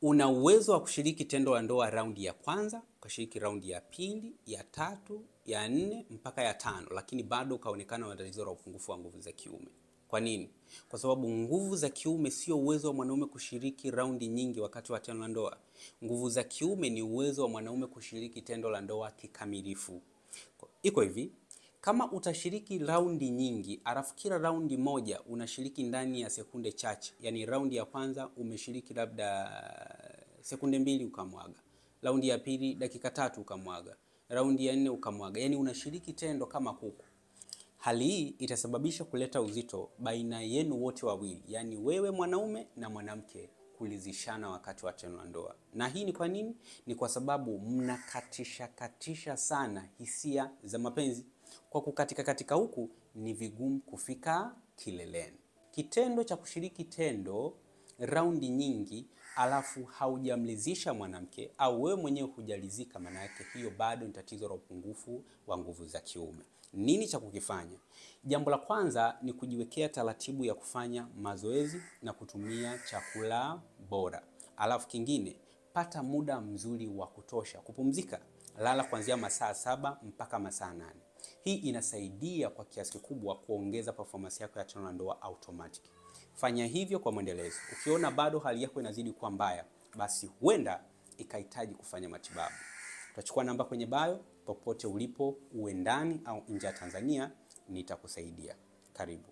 Una uwezo wa kushiriki tendo la ndoa raundi ya kwanza, ukashiriki raundi ya pili, ya tatu, ya nne mpaka ya tano, lakini bado ukaonekana na tatizo la upungufu wa nguvu za kiume. Kwa nini? Kwa sababu nguvu za kiume sio uwezo wa mwanaume kushiriki raundi nyingi wakati wa tendo la ndoa. Nguvu za kiume ni uwezo wa mwanaume kushiriki tendo la ndoa kikamilifu. Iko hivi, kama utashiriki raundi nyingi, alafu kila raundi moja unashiriki ndani ya sekunde chache. Yani raundi ya kwanza umeshiriki labda sekunde 2 ukamwaga. Raundi ya pili dakika 3 ukamwaga. Raundi ya 4 ukamwaga. Yani unashiriki tendo kama kuku. Hali hii itasababisha kuleta uzito baina yenu wote wawili, yani wewe mwanaume na mwanamke, kulizishana wakati wa tendo la ndoa. Na hii ni kwa nini? Ni kwa sababu mnakatisha sana hisia za mapenzi. Kwa kukatika huku ni vigumu kufika kileleni. Kitendo cha kushiriki tendo raundi nyingi alafu haujamlizisha mwanamke au wewe mwenyewe hujalizika, maana yake hiyo bado ni tatizo la upungufu wa nguvu za kiume. Nini cha kukifanya? Jambo la kwanza ni kujiwekea taratibu ya kufanya mazoezi na kutumia chakula bora. Alafu kingine, pata muda mzuri wa kutosha kupumzika. Lala kuanzia masaa 7 mpaka masaa 8. Hii inasaidia kwa kiasi kikubwa kuongeza performance yako ya tendo la ndoa automatic. Fanya hivyo kwa mwendelezo. Ukiona bado hali yako inazidi kuwa mbaya, basi huenda ikahitaji kufanya matibabu. Utachukua namba kwenye bio, popote ulipo, uwe ndani au nje ya Tanzania, nitakusaidia. Karibu.